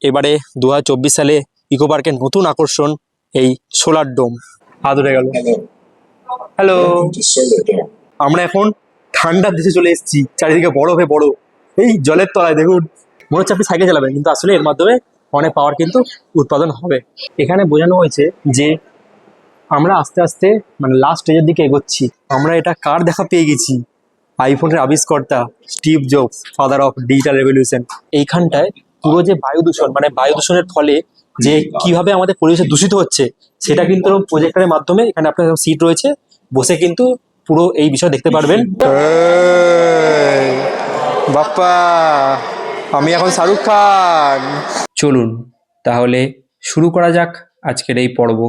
এবারে 2024 সালে ইকো পার্কের নতুন আকর্ষণ এই সোলার ডোম। আদরে গেল। হ্যালো, আমরা এখন ঠান্ডার দেশে চলে এসেছি। চারিদিকে বরফে বড়, এই জলের তলায় দেখুন। মনে হচ্ছে আপনি সাইকেল চালাবেন, কিন্তু আসলে এর মাধ্যমে অনেক পাওয়ার কিন্তু উৎপাদন হবে। এখানে বোঝানো হয়েছে যে আমরা আস্তে আস্তে মানে লাস্ট স্টেজের দিকে এগোচ্ছি। আমরা এটা কার দেখা পেয়ে গেছি? আইফোনের আবিষ্কর্তা Steve Jobs, father of digital revolution. এইখানটায় পুরো যে বায়ু দূষণ, মানে বায়ু দূষণের ফলে যে কিভাবে আমাদের পরিবেশ দূষিত হচ্ছে, সেটা কিন্তু প্রজেক্টরের মাধ্যমে এখানে আপনার সিট রয়েছে, বসে কিন্তু পুরো এই বিষয় দেখতে পারবেন। বাপ্পা, আমি এখন শাহরুখ খান। চলুন তাহলে শুরু করা যাক আজকের এই পর্ব।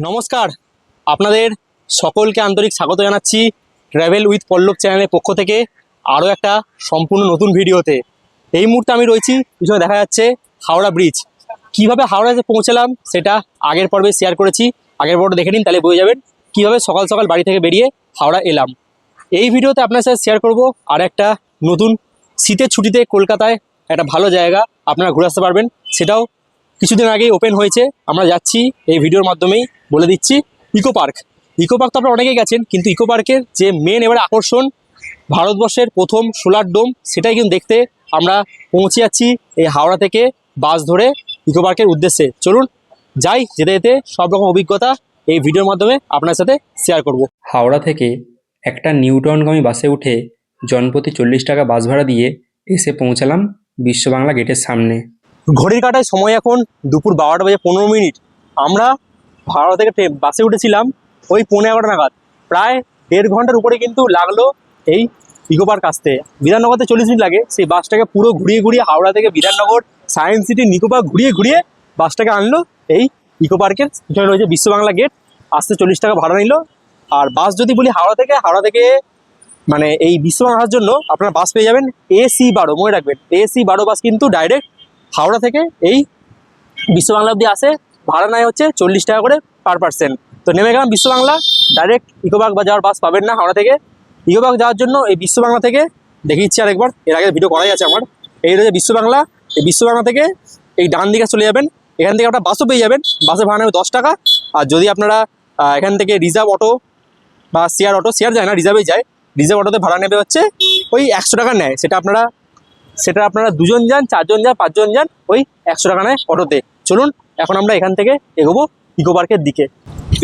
নমস্কার, আপনাদের সকলকে আন্তরিক স্বাগত জানাচ্ছি ট্রাভেল উইথ পল্লব চ্যানেলের পক্ষ থেকে আরও একটা সম্পূর্ণ নতুন ভিডিওতে। এই মুহূর্তে আমি রয়েছি, পিছনে দেখা যাচ্ছে হাওড়া ব্রিজ। কিভাবে হাওড়াতে পৌঁছালাম সেটা আগের পর্বে শেয়ার করেছি, আগের পর্বে দেখে নিন, তাহলে বুঝে যাবেন কীভাবে সকাল সকাল বাড়ি থেকে বেরিয়ে হাওড়া এলাম। এই ভিডিওতে আপনার সাথে শেয়ার করব আর একটা নতুন শীতের ছুটিতে কলকাতায় একটা ভালো জায়গা আপনারা ঘুরে আসতে পারবেন, সেটাও কিছুদিন আগেই ওপেন হয়েছে। আমরা যাচ্ছি, এই ভিডিওর মাধ্যমেই বলে দিচ্ছি, ইকো পার্ক। ইকো পার্ক তো আপনারা অনেকেই গেছেন, কিন্তু ইকো পার্কের যে মেন এবারে আকর্ষণ, ভারতবর্ষের প্রথম সোলার ডোম, সেটাই কিন্তু দেখতে আমরা পৌঁছে যাচ্ছি এই হাওড়া থেকে বাস ধরে ইকো পার্কের উদ্দেশ্যে। চলুন যাই, যেতে যেতে সব রকম অভিজ্ঞতা এই ভিডিওর মাধ্যমে আপনার সাথে শেয়ার করব। হাওড়া থেকে একটা নিউটাউনগামী বাসে উঠে জনপ্রতি 40 টাকা বাস ভাড়া দিয়ে এসে পৌঁছালাম বিশ্ববাংলা গেটের সামনে। ঘড়ির কাঁটায় সময় এখন দুপুর 12টা বেজে 15 মিনিট। আমরা হাওড়া থেকে বাসে উঠেছিলাম ওই 11:15 নাগাদ। প্রায় 1.5 ঘন্টার উপরে কিন্তু লাগলো এই ইকো পার্ক আসতে। বিধাননগরতে 40 মিনিট লাগে। সেই বাসটাকে পুরো ঘুরিয়ে ঘুরিয়ে হাওড়া থেকে Bidhannagar, Science City, Nicco Park ঘুরিয়ে ঘুরিয়ে বাসটাকে আনলো এই ইকো পার্কের পিছনে রয়েছে বিশ্ববাংলা গেট। আসতে 40 টাকা ভাড়া নিল। আর বাস যদি বলি হাওড়া থেকে মানে এই বিশ্ববাংলা আসার জন্য আপনারা বাস পেয়ে যাবেন AC12। মনে রাখবেন, AC12 বাস কিন্তু ডাইরেক্ট হাওড়া থেকে এই বিশ্ববাংলা অব্দি আসে। ভাড়া নেয় হচ্ছে 40 টাকা করে পার পার্সন। তো নেমে গেলাম বিশ্ববাংলা। ডাইরেক্ট ইকো পার্ক বা যাওয়ার বাস পাবেন না হাওড়া থেকে। ইকো পার্ক যাওয়ার জন্য এই বিশ্ববাংলা থেকে দেখিয়েছি আরেকবার, এর আগে ভিডিও করাই আছে আমার। এই রয়েছে বিশ্ববাংলা। এই বিশ্ববাংলা থেকে এই ডান দিকে চলে যাবেন। এখান থেকে আপনারা বাসও পেয়ে যাবেন। বাসে ভাড়া নেবে 10 টাকা। আর যদি আপনারা এখান থেকে রিজার্ভ অটো বা শেয়ার অটো, শেয়ার যায় না, রিজার্ভেই যায়, রিজার্ভ অটোতে ভাড়া নেবে হচ্ছে ওই 100 টাকা নেয়। সেটা আপনারা 2 জন যান, 4 জন যান, 5 জন যান, ওই 100 টাকা নেয় অটোতে। চলুন এখন আমরা এখান থেকে এগোবো ইকো পার্কের দিকে।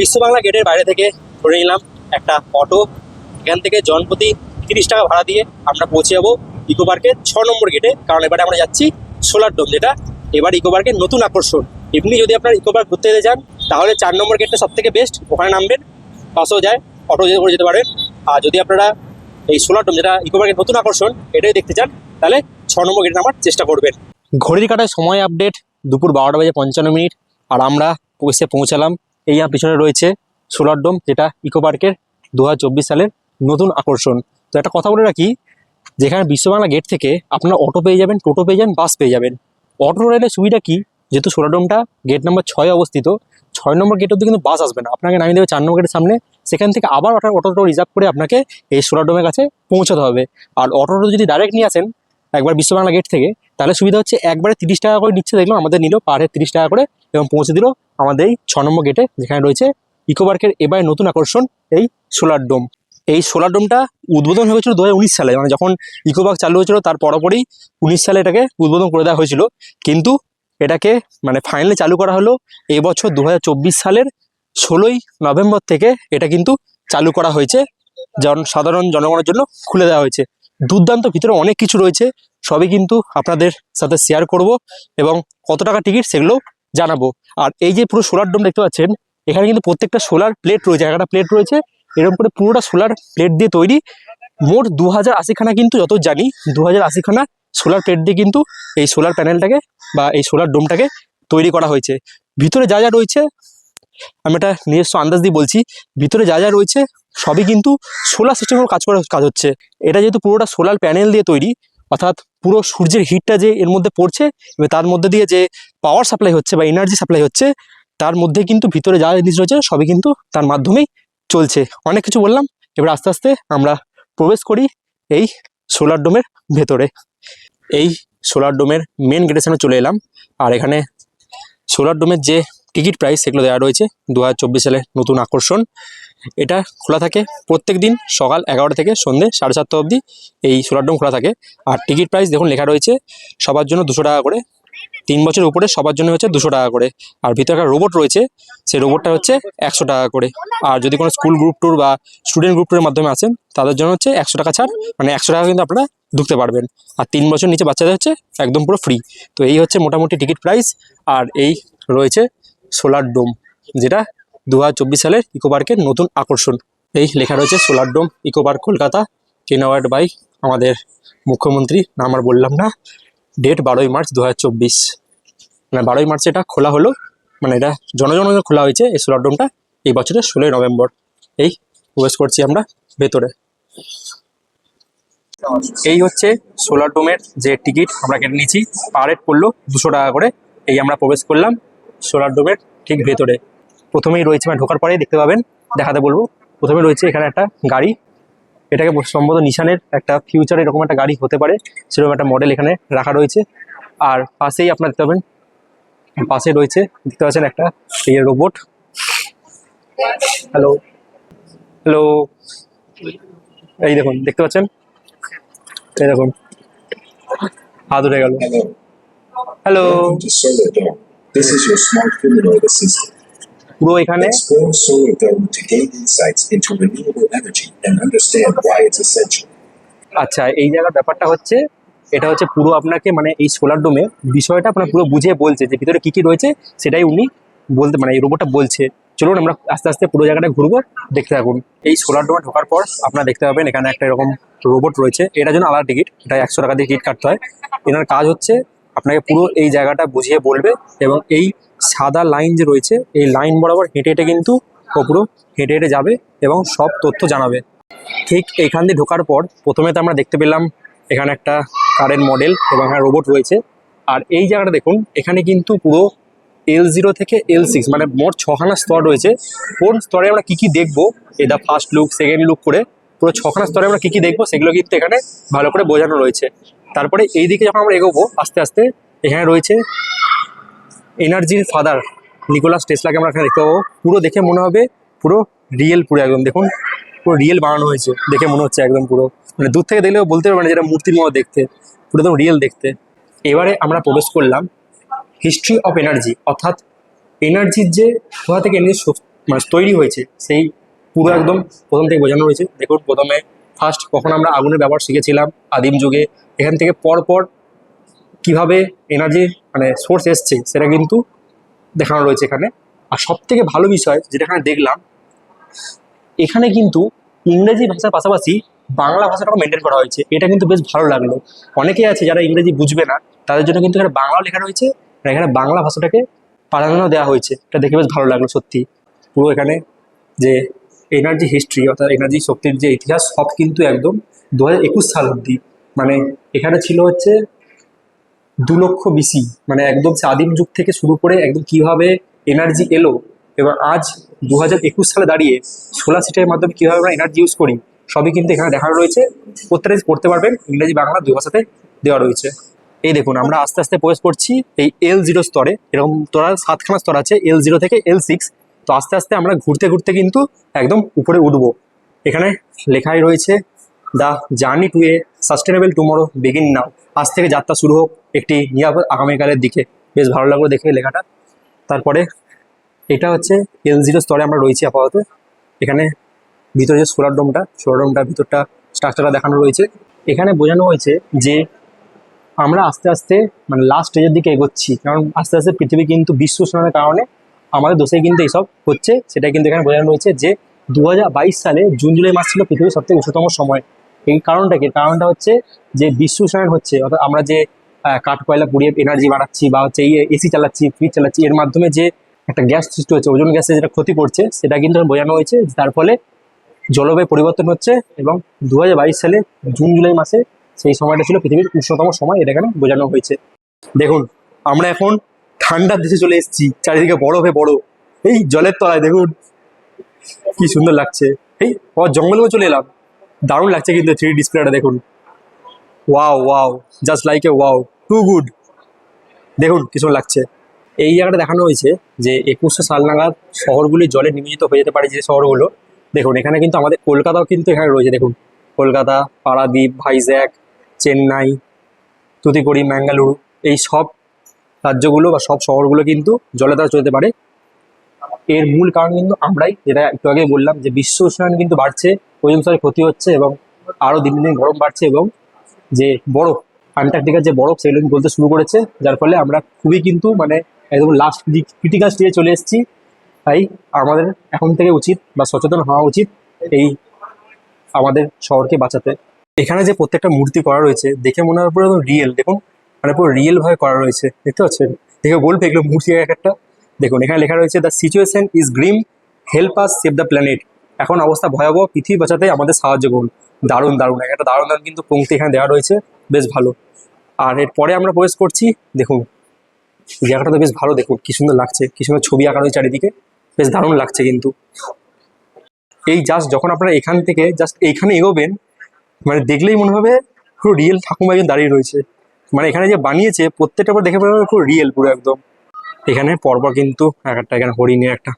বিশ্ববাংলা গেটের বাইরে থেকে ধরে নিলাম একটা অটো। এখান থেকে জনপ্রতি 30 টাকা ভাড়া দিয়ে আমরা পৌঁছে যাবো ইকো পার্কের 6 নম্বর গেটে। কারণ এবারে আমরা যাচ্ছি সোলার ডোম, যেটা এবার ইকো পার্কের নতুন আকর্ষণ। এমনি যদি আপনার ইকো পার্ক ঘুরতে যেতে চান তাহলে 4 নম্বর গেটটা সব থেকে বেস্ট, ওখানে নামবেন। বাসও যায়, অটো করে যেতে পারেন। আর যদি আপনারা এই সোলার ডোম, যেটা ইকো পার্কের নতুন আকর্ষণ, এটাই দেখতে চান, তাহলে 6 নম্বর গেটে নামার চেষ্টা করবেন। ঘড়ির কাঁটায় সময় আপডেট দুপুর 12টা বেজে 55 মিনিট। আর আমরা এসে পৌঁছালাম এই পিছনে রয়েছে সোলার ডোম, যেটা ইকো পার্কের 2024 সালের নতুন আকর্ষণ। তো একটা কথা বলে রাখি, যেখানে বিশ্ববাংলা গেট থেকে আপনারা অটো পেয়ে যাবেন, টোটো পেয়ে যাবেন, বাস পেয়ে যাবেন। অটো রেলের সুবিধা কি, যেহেতু সোলার ডোমটা গেট নাম্বার 6 অবস্থিত, 6 নম্বর গেট অব্দি কিন্তু বাস আসবে না, আপনাকে নামিয়ে দেবে 4 নম্বর গেটের সামনে। সেখান থেকে আবার অটো রিজার্ভ করে আপনাকে এই সোলার ডোমের কাছে পৌঁছাতে হবে। আর অটোটা যদি ডাইরেক্ট নিয়ে আসেন একবার বিশ্ববাংলা গেট থেকে, তাহলে সুবিধা হচ্ছে একবারে 30 টাকা করে নিচ্ছে। দেখলাম আমাদের নিল পার হেড 30 টাকা করে, এবং পৌঁছে দিল আমাদের এই 6 নম্বর গেটে, যেখানে রয়েছে ইকো পার্কের এবারে নতুন আকর্ষণ এই সোলার ডোম। এই সোলার ডোমটা উদ্বোধন হয়েছিল 2019 সালে, মানে যখন ইকো পার্ক চালু হয়েছিল তার পরপরই 19 সালে এটাকে উদ্বোধন করে দেওয়া হয়েছিল। কিন্তু এটাকে মানে ফাইনালি চালু করা হলো এই বছর 2024 সালের 16ই নভেম্বর থেকে। এটা কিন্তু চালু করা হয়েছে, সাধারণ জনগণের জন্য খুলে দেওয়া হয়েছে। দুর্দান্ত, ভিতরে অনেক কিছু রয়েছে, সবই কিন্তু আপনাদের সাথে শেয়ার করব, এবং কত টাকা টিকিট সেগুলো জানাবো। আর এই যে পুরো সোলার ডোম দেখতে পাচ্ছেন, এখানে কিন্তু প্রত্যেকটা সোলার প্লেট রয়েছে, একটা প্লেট রয়েছে এরকম করে, পুরোটা সোলার প্লেট দিয়ে তৈরি। মোট 2080 খানা, কিন্তু যত জানি 2080 খানা সোলার প্লেট দিয়ে কিন্তু এই সোলার প্যানেলটাকে বা এই সোলার ডোমটাকে তৈরি করা হয়েছে। ভিতরে যা যা রয়েছে আমি এটা নিজস্ব আন্দাজ দিয়ে বলছি, ভিতরে যা যা রয়েছে সবই কিন্তু সোলার সিস্টেমের কাজ হচ্ছে। এটা যেহেতু পুরোটা সোলার প্যানেল দিয়ে তৈরি, অর্থাৎ পুরো সূর্যের হিটটা যে এর মধ্যে পড়ছে এবং তার মধ্যে দিয়ে যে পাওয়ার সাপ্লাই হচ্ছে বা এনার্জি সাপ্লাই হচ্ছে, তার মধ্যে কিন্তু ভিতরে যা জিনিস রয়েছে সবই কিন্তু তার মাধ্যমেই চলছে। অনেক কিছু বললাম, এবার আস্তে আস্তে আমরা প্রবেশ করি এই সোলার ডোমের ভেতরে। এই সোলার ডোমের মেন গেটের সামনে চলে এলাম। আর এখানে সোলার ডোমের যে টিকিট প্রাইস সেগুলো দেওয়া রয়েছে। 2024 সালে নতুন আকর্ষণ। এটা খোলা থাকে প্রত্যেক দিন সকাল 11টা থেকে সন্ধ্যে 7:30 অবধি এই সোলার ডোম খোলা থাকে। আর টিকিট প্রাইস দেখুন লেখা রয়েছে সবার জন্য 200 টাকা করে, 3 বছরের উপরে সবার জন্য হচ্ছে 200 টাকা করে। আর ভিতরে একটা রোবট রয়েছে, সেই রোবটটা হচ্ছে 100 টাকা করে। আর যদি কোনো স্কুল গ্রুপ ট্যুর বা স্টুডেন্ট গ্রুপ ট্যুরের মাধ্যমে আসেন তাদের জন্য হচ্ছে 100 টাকা ছাড়, মানে 100 টাকা কিন্তু আপনারা ঢুকতে পারবেন। আর 3 বছর নিচে বাচ্চাদের হচ্ছে একদম পুরো ফ্রি। তো এই হচ্ছে মোটামুটি টিকিট প্রাইস। আর এই রয়েছে সোলার ডোম, যেটা 2024 সালের ইকো পার্কের নতুন আকর্ষণ। এই লেখা রয়েছে solar dome eco park Kolkata, ইনঅ্যাওয়ার্ড বাই আমাদের মুখ্যমন্ত্রী, নাম আর বললাম না। ডেট 12ই মার্চ 2024, মানে 12ই মার্চ এটা খোলা হলো, মানে এটা জনজনকে খোলা হয়েছে এই সোলার ডোমটা এই বছরের 16ই নভেম্বর। এই প্রবেশ করছি আমরা ভেতরে। এই হচ্ছে সোলার ডোমের যে টিকিট আমরা কেটে নিয়েছি, পার হেড পড়লো 200 টাকা করে। এই আমরা প্রবেশ করলাম সোলার ডোমের ঠিক ভেতরে। প্রথমেই রয়েছে, মানে ঢোকার পরেই দেখতে পাবেন, দেখাতে বলবো। প্রথমে রয়েছে এখানে একটা গাড়ি, এটাকে সম্ভবত নিশানের একটা ফিউচার এরকম একটা গাড়ি হতে পারে, সেরকম একটা মডেল এখানে রাখা রয়েছে। আর পাশেই আপনার দেখতে পাবেন, পাশে রয়েছে দেখতে পাচ্ছেন একটা এই রোবট। হ্যালো হ্যালো, এই দেখুন দেখতে পাচ্ছেন, এই দেখুন হাত উঠে গেল। Hello, Welcome to Solar Dome. This is your smart humanoid assistant. পুরো এখানে Explore Solar Dome to gain insights into renewable energy and understand why it's essential. আচ্ছা, এই জায়গার ব্যাপারটা হচ্ছে, এটা হচ্ছে পুরো আপনাকে মানে এই সোলার ডোমে বিষয়টা আপনার পুরো বুঝিয়ে বলছে যে ভিতরে কী কী রয়েছে, সেটাই উনি বলতে, মানে এই রোবটটা বলছে। চলুন আমরা আস্তে আস্তে পুরো জায়গাটা ঘুরবো, দেখতে থাকুন। এই সোলার ডোমে ঢোকার পর আপনারা দেখতে পাবেন এখানে একটা এরকম রোবট রয়েছে। এটার জন্য আলাদা টিকিট, এটা 100 টাকা দিয়ে টিকিট কাটতে হয়। এনার কাজ হচ্ছে আপনাকে পুরো এই জায়গাটা বুঝিয়ে বলবে, এবং এই সাদা লাইন যে রয়েছে এই লাইন বরাবর হেঁটে হেঁটে কিন্তু ও পুরো হেঁটে হেঁটে যাবে এবং সব তথ্য জানাবে। ঠিক এইখান দিয়ে ঢোকার পর প্রথমে তো আমরা দেখতে পেলাম এখানে একটা কারের মডেল এবং এখানে রোবট রয়েছে। আর এই জায়গাটা দেখুন, এখানে কিন্তু পুরো L0 থেকে L6 মানে মোট 6খানা স্তর রয়েছে। কোন স্তরে আমরা কী কী দেখবো, এটা ফার্স্ট লুক সেকেন্ড লুক করে পুরো 6খানা স্তরে আমরা কী কী দেখবো সেগুলো কিন্তু এখানে ভালো করে বোঝানো রয়েছে। তারপরে এই দিকে যখন আমরা এগোবো আস্তে আস্তে, এখানে রয়েছে এনার্জির ফাদার নিকোলাস টেসলাকে আমরা এখানে দেখতে পাবো। পুরো দেখে মনে হবে পুরো রিয়েল, পুরো একদম দেখুন পুরো রিয়েল বানানো হয়েছে, দেখে মনে হচ্ছে একদম পুরো, মানে দূর থেকে দেখলেও বলতে পারবে না যেটা মূর্তির মতো দেখতে, পুরো একদম রিয়েল দেখতে। এবারে আমরা প্রবেশ করলাম হিস্ট্রি অফ এনার্জি, অর্থাৎ এনার্জির যে কোথা থেকে এনার্জি মানে তৈরি হয়েছে সেই পুরো একদম প্রথম থেকে বোঝানো রয়েছে। দেখুন প্রথমে ফার্স্ট কখন আমরা আগুনের ব্যবহার শিখেছিলাম আদিম যুগে, এখান থেকে পরপর কীভাবে এনার্জির মানে সোর্স এসছে সেটা কিন্তু দেখানো রয়েছে এখানে। আর সব থেকে ভালো বিষয় যেটা এখানে দেখলাম, এখানে কিন্তু ইংরেজি ভাষার পাশাপাশি বাংলা ভাষাটাও মেনটেন করা হয়েছে। এটা কিন্তু বেশ ভালো লাগলো। অনেকেই আছে যারা ইংরেজি বুঝবে না, তাদের জন্য কিন্তু এখানে বাংলাও লেখা রয়েছে, আর এখানে বাংলা ভাষাটাকে প্রাধান্য দেওয়া হয়েছে। এটা দেখে বেশ ভালো লাগলো সত্যি। পুরো এখানে যে এনার্জি হিস্ট্রি অর্থাৎ এনার্জি শক্তির যে ইতিহাস সব কিন্তু একদম 2021 সাল অবধি, মানে এখানে ছিল হচ্ছে 2 লক্ষ BC, মানে একদম সে আদিম যুগ থেকে শুরু করে একদম কীভাবে এনার্জি এলো, এবং আজ 2021 সালে দাঁড়িয়ে সোলার সিস্টেমের মাধ্যমে কীভাবে আমরা এনার্জি ইউজ করি সবই কিন্তু এখানে দেখানো রয়েছে। প্রত্যেকটা পড়তে পারবেন, ইংরেজি বাংলা 2 ভাষাতে দেওয়া রয়েছে। এই দেখুন আমরা আস্তে আস্তে প্রবেশ করছি এই L0 স্তরে। এরকম তোরা 7খানা স্তর আছে L0 থেকে L6। তো আস্তে আস্তে আমরা ঘুরতে ঘুরতে কিন্তু একদম উপরে উঠবো। এখানে লেখাই রয়েছে the journey to a sustainable tomorrow begin নাও, আজ থেকে যাত্রা শুরু হোক একটি নিরাপদ আগামীকালের দিকে। বেশ ভালো লাগলো দেখে লেখাটা। তারপরে এটা হচ্ছে L0 স্তরে আমরা রয়েছি আপাতত। এখানে ভিতরে যে সোলার ডোমটা ভিতরটা স্ট্রাকচারটা দেখানো রয়েছে। এখানে বোঝানো হয়েছে যে আমরা আস্তে আস্তে মানে লাস্ট স্টেজের দিকে এগোচ্ছি, কারণ আস্তে আস্তে পৃথিবী কিন্তু বিশ্ব উষ্ণায়নের কারণে আমাদের দেশে কিন্তু এইসব হচ্ছে। সেটাই কিন্তু এখানে বোঝানো রয়েছে যে 2022 সালে জুন জুলাই মাস ছিল পৃথিবীর সবথেকে উষ্ণতম সময়। এই কারণটা কি, কারণটা হচ্ছে যে বিশ্ব উষ্ণায়ন হচ্ছে, অর্থাৎ আমরা যে কাঠ কয়লা পুড়িয়ে এনার্জি বাড়াচ্ছি বা হচ্ছে এই এসি চালাচ্ছি ফ্রিজ চালাচ্ছি, এর মাধ্যমে যে একটা গ্যাস সৃষ্টি হচ্ছে ওজোন গ্যাসে যেটা ক্ষতি করছে, সেটা কিন্তু বোঝানো হয়েছে। তার ফলে জলবায়ু পরিবর্তন হচ্ছে, এবং 2022 সালে জুন জুলাই মাসে সেই সময়টা ছিল পৃথিবীর উষ্ণতম সময়, এটা এখানে বোঝানো হয়েছে। দেখুন আমরা এখন ঠান্ডার দেশে চলে এসেছি, চারিদিকে বরফে বড়, এই জলের তলায় দেখুন কি সুন্দর লাগছে। এই জঙ্গলেও চলে এলাম, দারুণ লাগছে কিন্তু 3D ডিসপ্লেটা দেখুন। Wow wow, just like a wow, too good. দেখুন কিছু লাগছে। এই জায়গাটা দেখানো হয়েছে যে 2100 সাল নাগাদ শহরগুলি জলে নিমজ্জিত হয়ে যেতে পারে, যে শহরগুলো দেখুন এখানে কিন্তু আমাদের কলকাতাও কিন্তু এখানে রয়েছে। দেখুন কলকাতা, পারাদ্বীপ, ভাইজ্যাক, চেন্নাই, তুতিকোরিন, ম্যাঙ্গালুরু, এই সব রাজ্যগুলো বা সব শহরগুলো কিন্তু জলে দ্বারা চলতে পারে। এর মূল কারণ কিন্তু আমরাই, যেটা একটু আগে বললাম যে বিশ্ব উষ্ণায়ন কিন্তু বাড়ছে, ওজোন স্তরের ক্ষতি হচ্ছে এবং আরও দিন দিন গরম বাড়ছে এবং যে বরফ, আন্টার্কটিকার যে বরফ সেগুলো কিন্তু গলতে শুরু করেছে, যার ফলে আমরা খুবই কিন্তু মানে একদম লাস্ট ক্রিটিক্যাল স্টেজে চলে এসেছি। তাই আমাদের এখন থেকে উচিত বা সচেতন হওয়া উচিত এই আমাদের শহরকে বাঁচাতে। এখানে যে প্রত্যেকটা মূর্তি করা রয়েছে দেখে মনে হয় পুরো রিয়েল, দেখুন মানে পুরো রিয়েল ভাবে করা রয়েছে, দেখতে পাচ্ছেন? দেখে বলবে এগুলো মূর্তি এক একটা। দেখুন এখানে লেখা রয়েছে the situation is Grimm, help us save the planet. এখন অবস্থা ভয়াবহ, পৃথিবী বাঁচাতে আমাদের সাহায্য করুন। দারুণ দারুণ একটা দারুণ দারুণ কিন্তু পংক্তি এখানে দেওয়া রয়েছে, বেশ ভালো। আর এরপরে আমরা প্রবেশ করছি, দেখুন এই জায়গাটা তো বেশ ভালো, দেখুন কি সুন্দর লাগছে, কি সুন্দর ছবি আঁকা রয়েছে চারিদিকে, বেশ দারুণ লাগছে কিন্তু। এই জাস্ট যখন আপনারা এখান থেকে জাস্ট এইখানে এগোবেন, মানে দেখলেই মনে হবে পুরো রিয়েল ঠাকুমা একজন দাঁড়িয়ে রয়েছে। মানে এখানে যে বানিয়েছে প্রত্যেকটা পর দেখে মনে হবে পুরো রিয়েল, পুরো একদম। এখানে পরপর কিন্তু একটা এখানে হরিণের একটা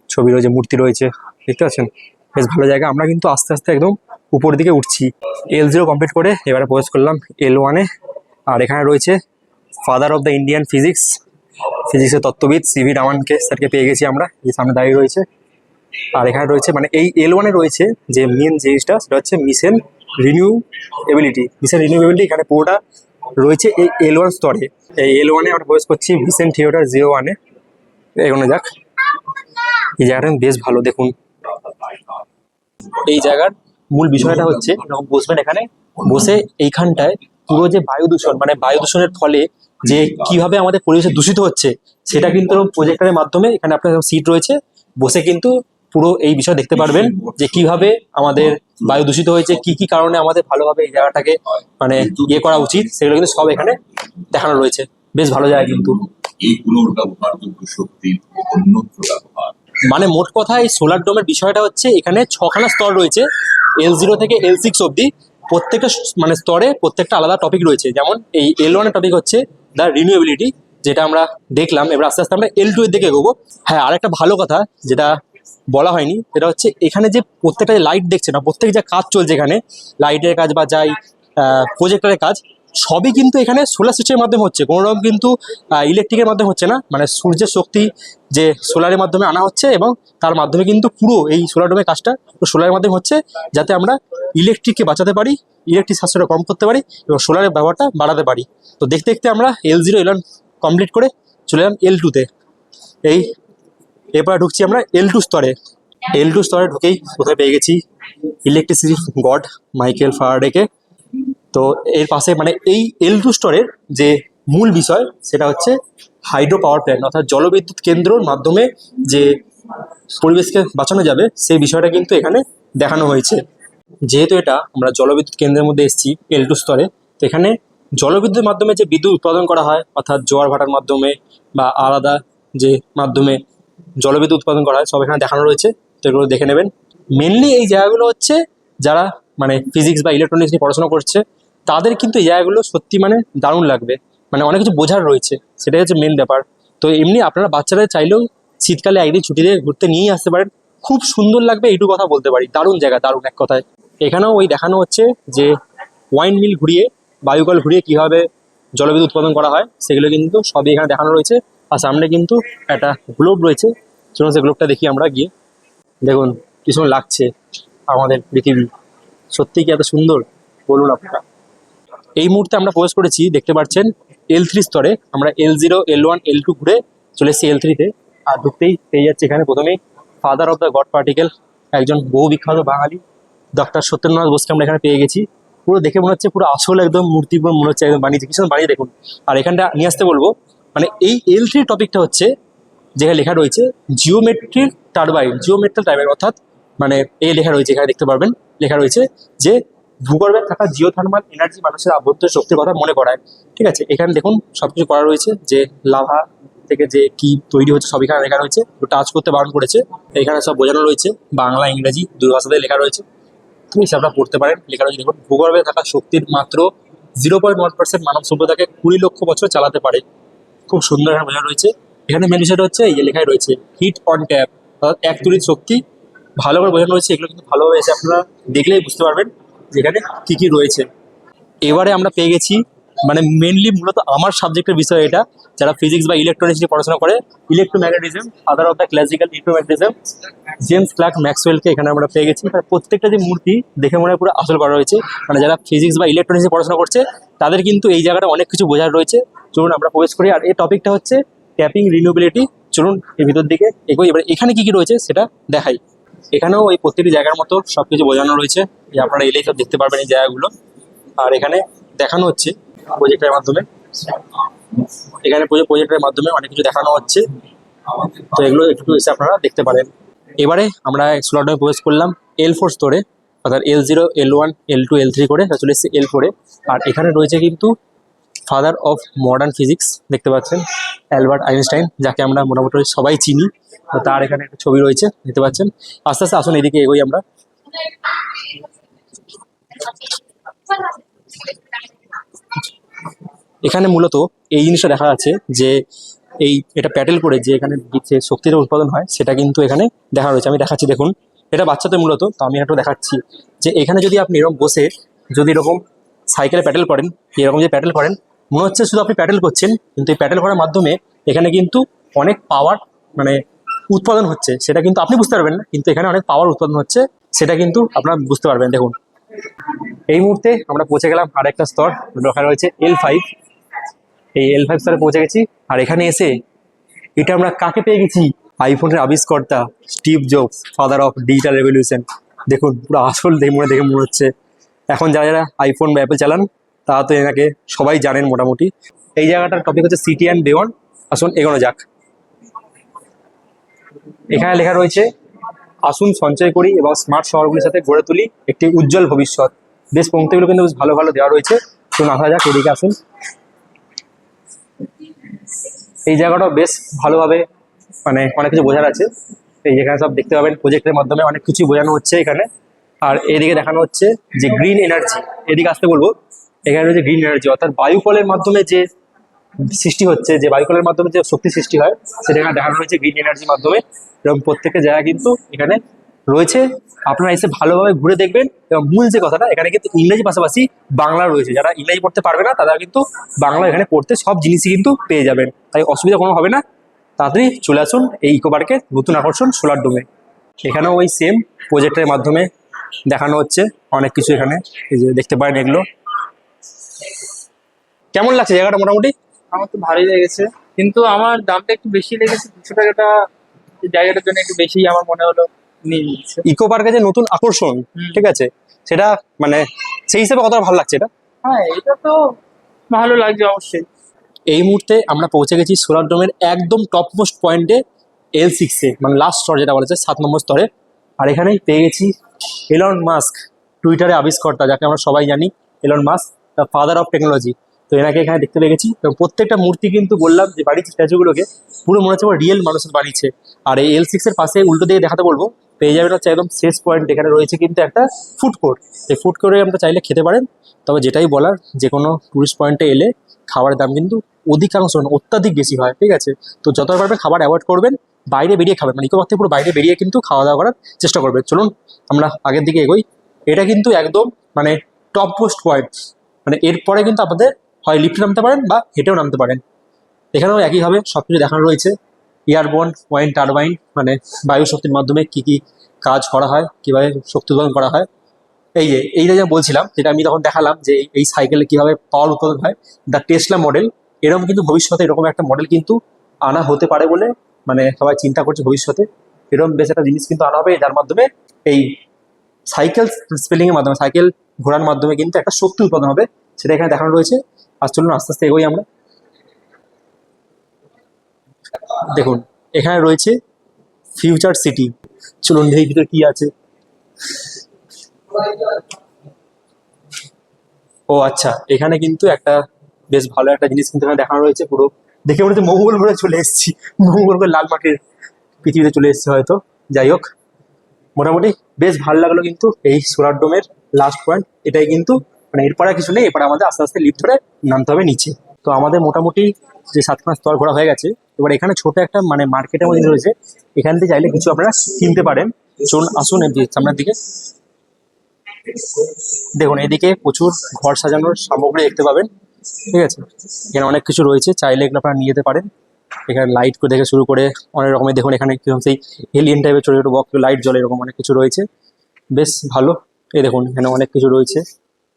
ছবি রয়েছে, মূর্তি রয়েছে, দেখতে পাচ্ছেন? বেশ ভালো জায়গা। আমরা কিন্তু আস্তে আস্তে একদম উপর দিকে উঠছি। L0 কমপ্লিট করে এবারে প্রবেশ করলাম L1-এ। আর এখানে রয়েছে ফাদার অফ দ্য ইন্ডিয়ান ফিজিক্সের তত্ত্ববিদ সিভি রামানকে স্যারকে পেয়ে গেছি আমরা, যে সামনে দাঁড়িয়ে রয়েছে। আর এখানে রয়েছে মানে এই L1-এ রয়েছে যে মেন জিনিসটা, সেটা হচ্ছে মিশন রিনিউএবিলিটি। এখানে পুরোটা রয়েছে এই L1 স্তরে। এই L1-এ আমরা প্রবেশ করছি ভিশন থিয়েটার 01-এ। এগোনো যাক। এই জায়গাটা বেশ ভালো, দেখুন। এই জায়গার মূল বিষয়টা হচ্ছে যখন বসবেন এখানে, বসে এইখানটায় পুরো যে বায়ু দূষণ, মানে বায়ু দূষণের ফলে যে কিভাবে আমাদের পরিবেশ দূষিত হচ্ছে, সেটা কিন্তু প্রজেক্টরের মাধ্যমে এখানে আপনার সিট রয়েছে, বসে কিন্তু পুরো এই বিষয় দেখতে পারবেন যে কিভাবে আমাদের বায়ু দূষিত হয়েছে, কি কি কারণে আমাদের ভালোভাবে এই জায়গাটাকে মানে করা উচিত, সেগুলো কিন্তু সব এখানে দেখানো রয়েছে। বেশ ভালো জায়গা কিন্তু। এইগুলোর ব্যবহারযোগ্য শক্তির অন্যত্র ব্যবহার। মানে মোট কথা এই সোলার ডোমের বিষয়টা হচ্ছে এখানে 6খানা স্তর রয়েছে, L0 থেকে L6 অবধি। প্রত্যেকটা মানে স্তরে প্রত্যেকটা আলাদা টপিক রয়েছে। যেমন এই L1-এর টপিক হচ্ছে দ্য রিনিউএবিলিটি, যেটা আমরা দেখলাম। এবার আস্তে আস্তে আমরা L2 এর দিকে এগোবো। হ্যাঁ, আর একটা ভালো কথা যেটা বলা হয়নি, সেটা হচ্ছে এখানে যে প্রত্যেকটা লাইট দেখছে না, প্রত্যেক যে কাজ চলছে এখানে, লাইটের কাজ বা যাই প্রজেক্টরের কাজ, সবই কিন্তু এখানে সোলার সিস্টেমের মাধ্যমে হচ্ছে, কোনো রকম কিন্তু ইলেকট্রিকের মাধ্যমে হচ্ছে না। মানে সূর্যের শক্তি যে সোলারের মাধ্যমে আনা হচ্ছে এবং তার মাধ্যমে কিন্তু পুরো এই সোলার ডোমের কাজটা সোলারের মাধ্যমে হচ্ছে, যাতে আমরা ইলেকট্রিককে বাঁচাতে পারি, ইলেকট্রিক সাশ্রয়টা কম করতে পারি এবং সোলারের ব্যবহারটা বাড়াতে পারি। তো দেখতে দেখতে আমরা L0 L1 কমপ্লিট করে চলে এলাম L2-তে। এরপরে ঢুকছি আমরা L2 স্তরে। L2 স্তরে ঢুকেই কোথায় পেয়ে গেছি ইলেকট্রিসিটি গড মাইকেল ফারাডেকে। তো এর পাশে মানে এই L2 স্তরের যে মূল বিষয়, সেটা হচ্ছে হাইড্রো পাওয়ার প্ল্যান্ট, অর্থাৎ জলবিদ্যুৎ কেন্দ্রর মাধ্যমে যে পরিবেশকে বাঁচানো যাবে, সেই বিষয়টা কিন্তু এখানে দেখানো হয়েছে। যেহেতু এটা আমরা জলবিদ্যুৎ কেন্দ্রের মধ্যে এসেছি L2 স্তরে, তো এখানে জলবিদ্যুতের মাধ্যমে যে বিদ্যুৎ উৎপাদন করা হয়, অর্থাৎ জোয়ার ভাটার মাধ্যমে বা আলাদা যে মাধ্যমে জলবিদ্যুৎ উৎপাদন করা হয়, সব এখানে দেখানো রয়েছে। তো এগুলো দেখে নেবেন। মেনলি এই জায়গাগুলো হচ্ছে যারা মানে ফিজিক্স বা ইলেকট্রনিক্স নিয়ে পড়াশোনা করছে, তাদের কিন্তু এই জায়গাগুলো সত্যি মানে দারুণ লাগবে। মানে অনেক কিছু বোঝার রয়েছে, সেটাই হচ্ছে মেন ব্যাপার। তো এমনি আপনারা বাচ্চারা চাইলেও শীতকালে একদিন ছুটিতে ঘুরতে নিয়েই আসতে পারেন, খুব সুন্দর লাগবে, এইটুকু কথা বলতে পারি। দারুণ জায়গা, দারুণ এক কথায়। এখানেও ওই দেখানো হচ্ছে যে ওয়াইন মিল ঘুরিয়ে, বায়ুকল ঘুরিয়ে কীভাবে জলবিদ্যুৎ উৎপাদন করা হয়, সেগুলো কিন্তু সবই এখানে দেখানো রয়েছে। আর সামনে কিন্তু একটা গ্লোব রয়েছে, চলুন সেই গ্লোবটা দেখি আমরা গিয়ে। দেখুন কি সুন্দর লাগছে আমাদের পৃথিবী, সত্যি কি এত সুন্দর, বলুন আপনারা। এই মুহূর্তে আমরা প্রবেশ করেছি, দেখতে পাচ্ছেন L3 স্তরে। আমরা L0 L1 L2 ঘুরে চলে এসেছি L3-তে। আর ঢুকতেই পেয়ে যাচ্ছে এখানে প্রথমেই father of the god particle, একজন বহু বিখ্যাত বাঙালি ডক্টর সত্যেন্দ্রনাথ বোসকে আমরা এখানে পেয়ে গেছি। পুরো দেখে মনে হচ্ছে পুরো আসল একদম মূর্তি, মনে হচ্ছে একদম বানিয়েছে, কিছু বানিয়ে দেখুন। আর এখানটা নিয়ে আসতে বলবো, মানে এই L3 টপিকটা হচ্ছে যেখানে লেখা রয়েছে জিওমেট্রিক টারবাইন, অর্থাৎ মানে এই লেখা রয়েছে এখানে দেখতে পারবেন, লেখা রয়েছে যে ভূগর্ভে থাকা জিওথার্মাল এনার্জি মানুষের আভ্যন্তরীণ শক্তির কথা মনে করায়। ঠিক আছে, এখানে দেখুন সবকিছু করা রয়েছে, যে লাভা থেকে যে কি তৈরি হচ্ছে সব এখানে লেখা রয়েছে। টাচ করতে বারণ করেছে, এখানে সব বোঝানো রয়েছে, বাংলা ইংরেজি দুই ভাষাতে লেখা রয়েছে। তুমি সেটা পড়তে পারেন। লেখা রয়েছে দেখুন, ভূগর্ভে থাকা শক্তির মাত্র 0.1% মানব সভ্যতাকে 20 লক্ষ বছর চালাতে পারে। খুব সুন্দর এখানে বোঝানো রয়েছে। এখানে মেন বিষয়টা হচ্ছে এই যে লেখায় রয়েছে হিট অন ট্যাপ, অর্থাৎ এক তড়িৎ শক্তি, ভালো করে বোঝানো রয়েছে। এগুলো কিন্তু ভালোভাবে এসে আপনারা দেখলেই বুঝতে পারবেন যেখানে কী কী রয়েছে। এবারে আমরা পেয়ে গেছি মানে মেনলি মূলত আমার সাবজেক্টের বিষয় এটা, যারা ফিজিক্স বা ইলেকট্রনিক্স নিয়ে পড়াশোনা করে, electromagnetism, father of the classical electromagnetism, James Clerk ম্যাক্সওয়েলকে এখানে আমরা পেয়ে গেছি। তার প্রত্যেকটা যে মূর্তি দেখে মনে হয় পুরো আসল করা রয়েছে। মানে যারা ফিজিক্স বা ইলেকট্রনিক্স নিয়ে পড়াশোনা করছে তাদের কিন্তু এই জায়গাটা অনেক কিছু বোঝার রয়েছে। চলুন আমরা প্রবেশ করি। আর এই টপিকটা হচ্ছে ট্যাপিং রিনিউবিলিটি। চলুন এই ভিতর দিকে এগোই। এবার এখানে কি কি রয়েছে সেটা দেখাই। এখানেও ওই প্রত্যেকটি জায়গার মতো সব কিছু বোঝানো রয়েছে, যে আপনারা এলেই সব দেখতে পারবেন এই জায়গাগুলো। আর এখানে দেখানো হচ্ছে প্রজেক্টের মাধ্যমে, এখানে প্রজেক্টের মাধ্যমে অনেক কিছু দেখানো হচ্ছে। তো এগুলো একটু এসে আপনারা দেখতে পারেন। এবারে আমরা সোলার ডোমে প্রবেশ করলাম L4 স্তরে, অর্থাৎ L0, L1, L2, L3 করে চলে এসেছে L4-এ। আর এখানে রয়েছে কিন্তু ফাদার অফ মডার্ন ফিজিক্স, দেখতে পাচ্ছেন অ্যালবার্ট আইনস্টাইন, যাকে আমরা মোটামুটি সবাই চিনি। তো তার এখানে একটা ছবি রয়েছে, দেখতে পাচ্ছেন। আস্তে আস্তে আসুন এদিকে এগোই আমরা। এখানে মূলত এই জিনিসটা দেখা যাচ্ছে যে এটা প্যাটেল করে যে এখানে যে শক্তিটা উৎপাদন হয় সেটা কিন্তু এখানে দেখা রয়েছে। আমি দেখাচ্ছি, দেখুন এটা বাচ্চাদের মূলত। তো আমি একটু দেখাচ্ছি যে এখানে যদি আপনি এরকম বসে যদি এরকম সাইকেলে প্যাডেল করেন, এরকম যে প্যাডেল করেন, মনে হচ্ছে শুধু আপনি প্যাডেল করছেন, কিন্তু এই প্যাডেল করার মাধ্যমে এখানে কিন্তু অনেক পাওয়ার মানে উৎপাদন হচ্ছে, সেটা কিন্তু আপনি বুঝতে পারবেন না, কিন্তু এখানে অনেক পাওয়ার উৎপাদন হচ্ছে, সেটা কিন্তু আপনারা বুঝতে পারবেন। দেখুন এই মুহূর্তে আমরা পৌঁছে গেলাম আরেকটা স্তর, ওখানে রয়েছে L5। এই L5 স্তরে পৌঁছে গেছি। আর এখানে এসে এটা আমরা কাকে পেয়ে গেছি? আইফোনের আবিষ্কর্তা Steve Jobs, father of digital revolution. দেখুন পুরো আসল দেখে মনে হচ্ছে। এখন যারা যারা আইফোন বা অ্যাপেল চালান তারা তো এনাকে সবাই জানেন মোটামুটি। এই জায়গাটার টপিক হচ্ছে সিটি অ্যান্ড বিয়ন্ড। আসুন এগোনো যাক। এখানে লেখা রয়েছে আসুন সঞ্চয় করি এবং স্মার্ট শহরগুলির সাথে গড়ে তুলি একটি উজ্জ্বল ভবিষ্যৎ। বেশ পংক্তিগুলো কিন্তু বেশ ভালো ভালো দেওয়া রয়েছে। তো আসা যাক, এদিকে আসুন। এই জায়গাটাও বেশ ভালোভাবে মানে অনেক কিছু বোঝার আছে। এই যেখানে সব দেখতে পাবেন প্রজেক্টের মাধ্যমে অনেক কিছু বোঝানো হচ্ছে এখানে। আর এদিকে দেখানো হচ্ছে যে গ্রিন এনার্জি, এদিকে আসতে বলবো। এখানে রয়েছে গ্রিন এনার্জি, অর্থাৎ বায়ুকলের মাধ্যমে যে সৃষ্টি হচ্ছে, যে বায়ুকলের মাধ্যমে যে শক্তি সৃষ্টি হয় সেটা এখানে দেখানো হয়েছে গ্রিন এনার্জির মাধ্যমে। এবং প্রত্যেকটা জায়গা কিন্তু এখানে রয়েছে, আপনারা এসে ভালোভাবে ঘুরে দেখবেন। এবং মূল যে কথাটা, এখানে কিন্তু ইংরেজি পাশাপাশি বাংলা রয়েছে। যারা ইংরেজি পড়তে পারবে না তারা কিন্তু বাংলা এখানে পড়তে সব জিনিসই কিন্তু পেয়ে যাবেন, তাই অসুবিধা কোনো হবে না। তাড়াতাড়ি চলে আসুন এই ইকো পার্কের নতুন আকর্ষণ সোলার ডোমে। এখানেও ওই সেম প্রজেক্টের মাধ্যমে দেখানো হচ্ছে অনেক কিছু। এখানে এই যে দেখতে পারেন এগুলো। কেমন লাগছে জায়গাটা মোটামুটি? আমার তো ভালোই লেগেছে, কিন্তু আমার দামটা একটু বেশি লেগেছে। 200 টাকাটা এই জায়গাটার জন্য একটু বেশি আমার মনে হলো নিয়ে নিচ্ছে। ইকো পার্কে যে নতুন আকর্ষণ, ঠিক আছে, সেটা মানে সেই হিসেবে কতটা ভালো লাগছে এটা? হ্যাঁ, এটা তো ভালো লাগছে অবশ্যই। এই মুহূর্তে আমরা পৌঁছে গেছি সোলার ডোমের একদম টপ মোস্ট পয়েন্টে, L6-এ, মানে লাস্ট স্তর যেটা বলা যায় 7 নম্বর স্তরে। আর এখানেই পেয়ে গেছি এলন মাস্ক, টুইটারে আবিষ্কর্তা, যাকে আমরা সবাই জানি Elon Musk, the father of technology. তো এনাকে এখানে দেখতে পেয়ে গেছি। এবং প্রত্যেকটা মূর্তি কিন্তু বললাম যে বানিয়েছে স্ট্যাচুগুলোকে, পুরো মনে হচ্ছে রিয়েল মানুষের বানিয়েছে। আর এই L6-এর পাশে উল্টো দিকে দেখাতে বলবো, পেয়ে যাবেন হচ্ছে একদম শেষ পয়েন্ট। এখানে রয়েছে কিন্তু একটা ফুড কোর্ট। এই ফুড কোর্টে আমরা চাইলে খেতে পারেন। তবে যেটাই বলার, যে কোনো টুরিস্ট পয়েন্টে এলে খাবারের দাম কিন্তু অধিকাংশ অত্যাধিক বেশি হয়, ঠিক আছে? তো যতটা পারবেন খাবার অ্যাভয়েড করবেন, বাইরে বেরিয়ে খাবেন, মানে ইকো পার্ক থেকে পুরো বাইরে বেরিয়ে কিন্তু খাওয়া দাওয়া করার চেষ্টা করবেন। চলুন আমরা আগের দিকে এগোই। এটা কিন্তু একদম মানে টপ মোস্ট পয়েন্ট, মানে এরপরে কিন্তু আপনাদের হয় লিফটে নামতে পারেন বা হেঁটেও নামতে পারেন। এখানেও একইভাবে সব কিছু দেখানো রয়েছে। এয়ারবোর্ন ওয়াইন টারবাইন, মানে বায়ু শক্তির মাধ্যমে কি কি কাজ করা হয়, কীভাবে শক্তি উৎপাদন করা হয়। এইটা যা বলছিলাম, যেটা আমি তখন দেখালাম যে এই সাইকেলে কীভাবে পাওয়ার উৎপাদন হয়, দ্য টেসলা মডেল। এরকম কিন্তু ভবিষ্যতে এরকম একটা মডেল কিন্তু আনা হতে পারে বলে মানে সবাই চিন্তা করছে ভবিষ্যতে। এরকম বেশ একটা জিনিস কিন্তু আনা হবে, যার মাধ্যমে এই সাইকেল স্পেলিংয়ের মাধ্যমে, সাইকেল ঘোরার মাধ্যমে কিন্তু একটা শক্তি উৎপাদন হবে, সেটা এখানে দেখানো রয়েছে। আর চলুন আস্তে আস্তে এগোই আমরা। দেখুন এখানে রয়েছে ফিউচার সিটি। চলুন এই ভিতরে কি আছে। ও আচ্ছা, এখানে কিন্তু একটা বেশ ভালো একটা জিনিস কিন্তু এখানে দেখানো রয়েছে। পুরো দেখে মনে হচ্ছে মঙ্গল গ্রহে চলে এসেছি, মঙ্গল গ্রহে লাল মাটির পৃথিবীতে চলে এসেছে হয়তো। যাই হোক, মোটামুটি বেশ ভালো লাগলো কিন্তু এই সোলার ডোমের লাস্ট পয়েন্ট এটাই কিন্তু। মানে এরপরে কিছু নেই, এরপরে আমাদের আস্তে আস্তে লিফট ধরে নামতে হবে নিচে। তো আমাদের মোটামুটি যে 7খানা স্তর ঘোরা হয়ে গেছে। এবার এখানে ছোট একটা মানে মার্কেটের মধ্যে রয়েছে, এখান থেকে চাইলে কিছু আপনারা কিনতে পারেন। চলুন আসুন সামনের দিকে। দেখুন এদিকে প্রচুর ঘর সাজানোর সামগ্রী দেখতে পাবেন, ঠিক আছে। এখানে অনেক কিছু রয়েছে, চাইলে এগুলো আপনারা নিয়ে যেতে পারেন। এখানে লাইট থেকে শুরু করে অনেক রকমের, দেখুন এখানে কিরকম সেই এলিয়েন টাইপের ছোটো ছোটো বক্স লাইট জ্বলে, এরকম অনেক কিছু রয়েছে, বেশ ভালো। এই দেখুন এখানে অনেক কিছু রয়েছে,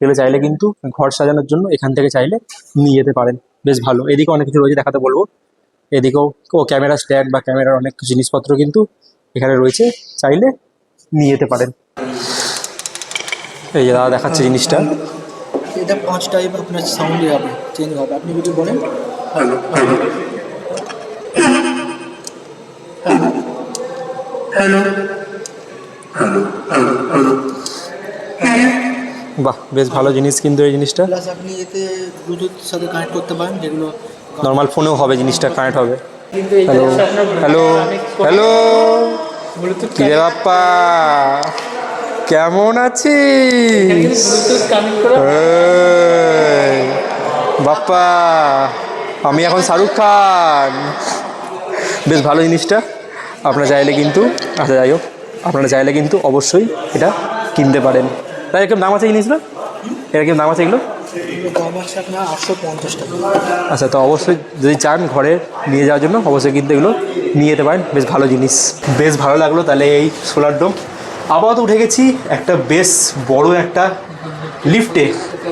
এগুলো চাইলে কিন্তু ঘর সাজানোর জন্য এখান থেকে চাইলে নিয়ে যেতে পারেন, বেশ ভালো। এদিকে অনেক কিছু রয়েছে, দেখাতে বলবো। এদিকেও ক্যামেরা স্ট্যান্ড বা ক্যামেরার অনেক কিছু জিনিসপত্র কিন্তু এখানে রয়েছে, চাইলে নিয়ে যেতে পারেন। এই যে দাদা দেখাচ্ছে জিনিসটা, এটা 5 টাইপ আপনার সাউন্ডই হবে, চেঞ্জ হবে। আপনি যদি বলেন বাহ বেশ ভালো জিনিস কিন্তু এই জিনিসটা। প্লাস আপনি এতে ব্লুটুথ সাথে কানেক্ট করতে পারেন, যেগুলো নর্মাল ফোনেও হবে, জিনিসটা কানেক্ট হবে। কিন্তু এই হ্যালো জিনিসটা আপনার হ্যালো হ্যালো, ব্লুটুথ কিরে বাপ্পা কেমন আছিস? ব্লুটুথ কানেক্ট করে এই, বাপ্পা আমি এখন শাহরুখ খান, বেশ ভালো জিনিসটা। আপনারা চাইলে কিন্তু, আচ্ছা যাই হোক, আপনারা চাইলে কিন্তু অবশ্যই এটা কিনতে পারেন। তাই এরকম দাম আছে জিনিসগুলো, এরকম দাম আছে এগুলো? দাম আছে আপনার 850 টাকা। আচ্ছা, তো অবশ্যই যদি চান ঘরে নিয়ে যাওয়ার জন্য অবশ্যই কিন্তু এগুলো নিয়ে যেতে পারেন, বেশ ভালো জিনিস। বেশ ভালো লাগলো তাহলে এই সোলার ডোম। আপাতত উঠে গেছি একটা বেশ বড় একটা লিফটে,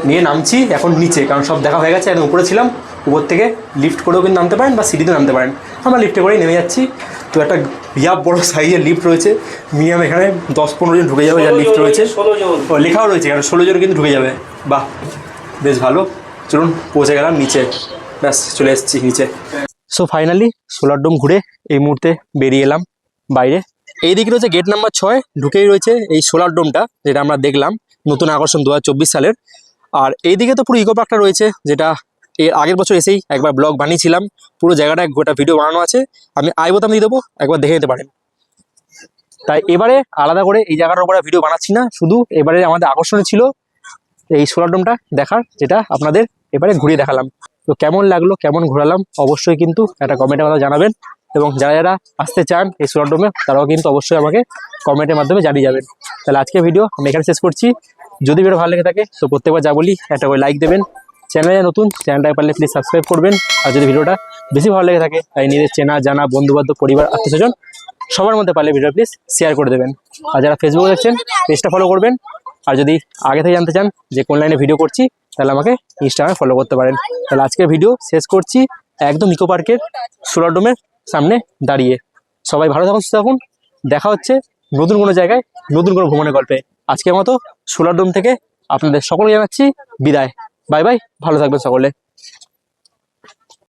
নিয়ে নামছি এখন নিচে, কারণ সব দেখা হয়ে গেছে। একদম উপরে ছিলাম, উপর থেকে লিফট করেও কিন্তু নামতে পারেন বা সিঁড়িতে নামতে পারেন। আমরা লিফটে করেই নেমে যাচ্ছি। তো একটা বিরাট বড় সাইজের লিফট রয়েছে, মিনিমাম এখানে 10-15 জন ঢুকে যাবে, যার লিফট রয়েছে। ও লেখাও রয়েছে এখানে 16 জন কিন্তু ঢুকে যাবে। বাহ বেশ ভালো। চলুন পৌঁছে গেলাম নিচে, ব্যাস চলে এসেছি নিচে। সো ফাইনালি সোলার ডোম ঘুরে এই মুহূর্তে বেরিয়ে এলাম বাইরে। এই দিকে রয়েছে গেট নাম্বার 6, ঢুকেই রয়েছে এই সোলার ডোমটা, যেটা আমরা দেখলাম নতুন আকর্ষণ 2024 সালের। আর এইদিকে তো পুরো ইকো পার্কটা রয়েছে, যেটা এর আগের বছর এসেই একবার ব্লগ বানিয়েছিলাম, পুরো জায়গাটা গোটা ভিডিও বানানো আছে। আমি আই বোতাম দিয়ে দেবো, একবার দেখে নিতে পারেন। তাই এবারে আলাদা করে এই জায়গাটার উপরে ভিডিও বানাচ্ছি না, শুধু এবারে আমাদের আকর্ষণে ছিল এই সোলার ডোমটা দেখার, যেটা আপনাদের এবারে ঘুরিয়ে দেখালাম। তো কেমন লাগলো, কেমন ঘোরালাম, অবশ্যই কিন্তু একটা কমেন্টের মাধ্যমে জানাবেন। এবং যারা যারা আসতে চান এই সোলার ডোমে, তারাও কিন্তু অবশ্যই আমাকে কমেন্টের মাধ্যমে জানিয়ে যাবেন। তাহলে আজকের ভিডিও আমি এখানে শেষ করছি। যদি ভিডিও ভালো লেগে থাকে তো প্রত্যেকবার যা বলি একটা করে লাইক দেবেন। চ্যানেলে নতুন, চ্যানেলটাকে পারলে প্লিজ সাবস্ক্রাইব করবেন। আর যদি ভিডিওটা বেশি ভালো লেগে থাকে, তাই নিজের চেনা জানা বন্ধুবান্ধব পরিবার আত্মীয়স্বজন সবার মধ্যে পারলে ভিডিও প্লিজ শেয়ার করে দেবেন। আর যারা ফেসবুকে দেখছেন পেজটা ফলো করবেন। আর যদি আগে থেকে জানতে চান যে কোন লাইনে ভিডিও করছি, তাহলে আমাকে ইনস্টাগ্রামে ফলো করতে পারেন। তাহলে আজকের ভিডিও শেষ করছি একদম ইকো পার্কের সোলার ডোমের সামনে দাঁড়িয়ে। সবাই ভালো থাকুন, সুস্থ থাকুন। দেখা হচ্ছে নতুন কোনো জায়গায়, নতুন কোনো ভ্রমণের গল্পে। আজকের মতো সোলার ডোম থেকে আপনাদের সকলকে জানাচ্ছি বিদায়। বাই বাই, ভালো থাকবেন সকলে।